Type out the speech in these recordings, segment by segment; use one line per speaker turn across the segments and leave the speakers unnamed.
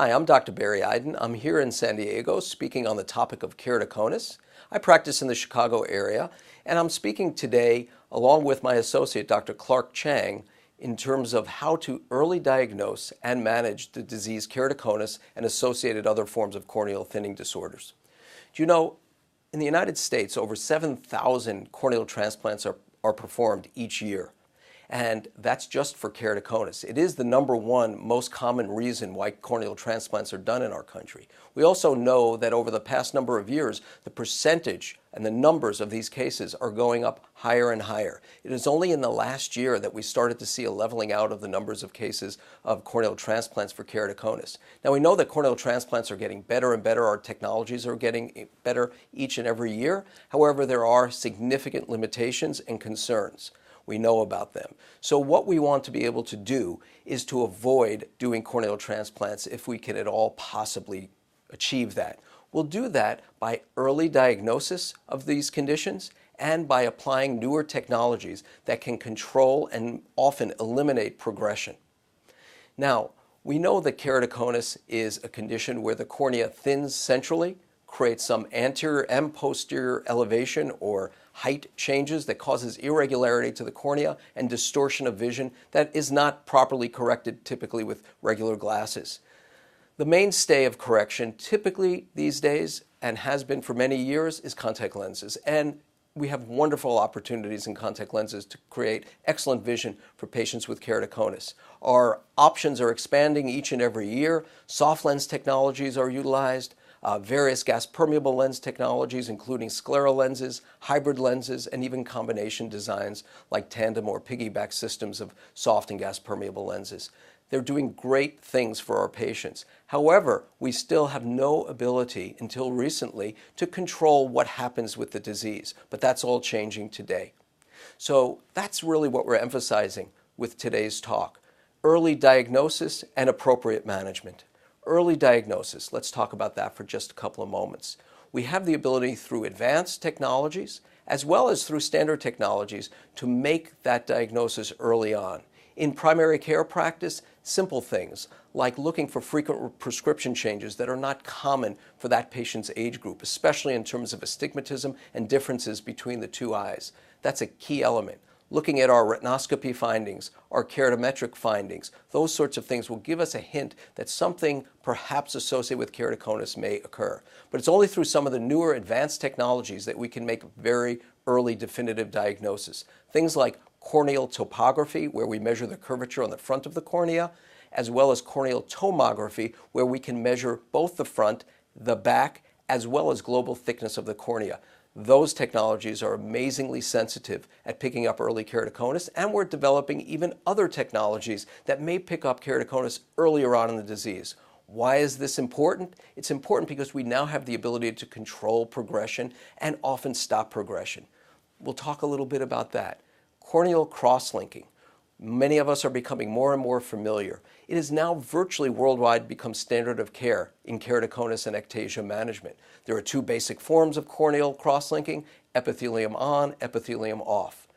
Hi, I'm Dr. Barry Eiden. I'm here in San Diego speaking on the topic of keratoconus. I practice in the Chicago area, and I'm speaking today along with my associate, Dr. Clark Chang, in terms of how to early diagnose and manage the disease keratoconus and associated other forms of corneal thinning disorders. Do you know, in the United States, over 7,000 corneal transplants are performed each year. And that's just for keratoconus. It is the #1 most common reason why corneal transplants are done in our country. We also know that over the past number of years, the percentage and the numbers of these cases are going up higher and higher. It is only in the last year that we started to see a leveling out of the numbers of cases of corneal transplants for keratoconus. Now, we know that corneal transplants are getting better and better. Our technologies are getting better each and every year. However, there are significant limitations and concerns. We know about them. So what we want to be able to do is to avoid doing corneal transplants if we can at all possibly achieve that. We'll do that by early diagnosis of these conditions and by applying newer technologies that can control and often eliminate progression. Now, we know that keratoconus is a condition where the cornea thins centrally, creates some anterior and posterior elevation or height changes that causes irregularity to the cornea and distortion of vision that is not properly corrected typically with regular glasses. The mainstay of correction typically these days, and has been for many years, is contact lenses. And we have wonderful opportunities in contact lenses to create excellent vision for patients with keratoconus. Our options are expanding each and every year. Soft lens technologies are utilized. Various gas-permeable lens technologies, including scleral lenses, hybrid lenses, and even combination designs like tandem or piggyback systems of soft and gas-permeable lenses. They're doing great things for our patients. However, we still have no ability until recently to control what happens with the disease, but that's all changing today. So that's really what we're emphasizing with today's talk: early diagnosis and appropriate management. Early diagnosis, let's talk about that for just a couple of moments. We have the ability through advanced technologies as well as through standard technologies to make that diagnosis early on. In primary care practice, simple things like looking for frequent prescription changes that are not common for that patient's age group, especially in terms of astigmatism and differences between the two eyes. That's a key element. Looking at our retinoscopy findings, our keratometric findings, those sorts of things will give us a hint that something perhaps associated with keratoconus may occur. But it's only through some of the newer advanced technologies that we can make very early definitive diagnosis. Things like corneal topography, where we measure the curvature on the front of the cornea, as well as corneal tomography, where we can measure both the front, the back, as well as global thickness of the cornea. Those technologies are amazingly sensitive at picking up early keratoconus, and we're developing even other technologies that may pick up keratoconus earlier on in the disease. Why is this important? It's important because we now have the ability to control progression and often stop progression. We'll talk a little bit about that. Corneal cross-linking. Many of us are becoming more and more familiar. It is now virtually worldwide become standard of care in keratoconus and ectasia management. There are two basic forms of corneal cross-linking: epithelium on, epithelium off.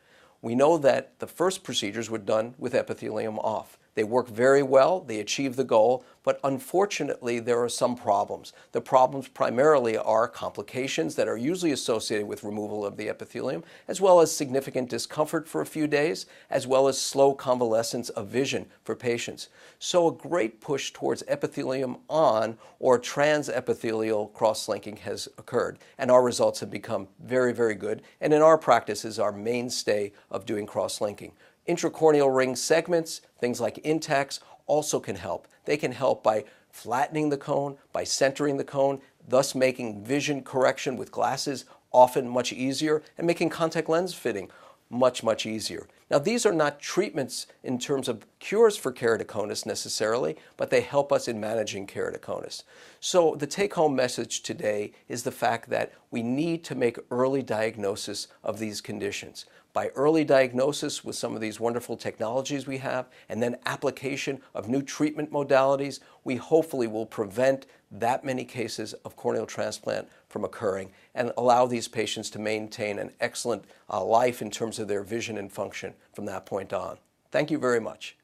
We know that the first procedures were done with epithelium off. They work very well, they achieve the goal, but unfortunately there are some problems. The problems primarily are complications that are usually associated with removal of the epithelium, as well as significant discomfort for a few days, as well as slow convalescence of vision for patients. So a great push towards epithelium on or transepithelial cross-linking has occurred, and our results have become very, very good, and in our practice is our mainstay of doing cross-linking. Intracorneal ring segments, things like Intacs, also can help. They can help by flattening the cone, by centering the cone, thus making vision correction with glasses often much easier, and making contact lens fitting much, much easier. Now, these are not treatments in terms of cures for keratoconus necessarily, but they help us in managing keratoconus. So the take-home message today is the fact that we need to make early diagnosis of these conditions. By early diagnosis with some of these wonderful technologies we have, and then application of new treatment modalities, we hopefully will prevent that many cases of corneal transplant from occurring and allow these patients to maintain an excellent life in terms of their vision and function from that point on. Thank you very much.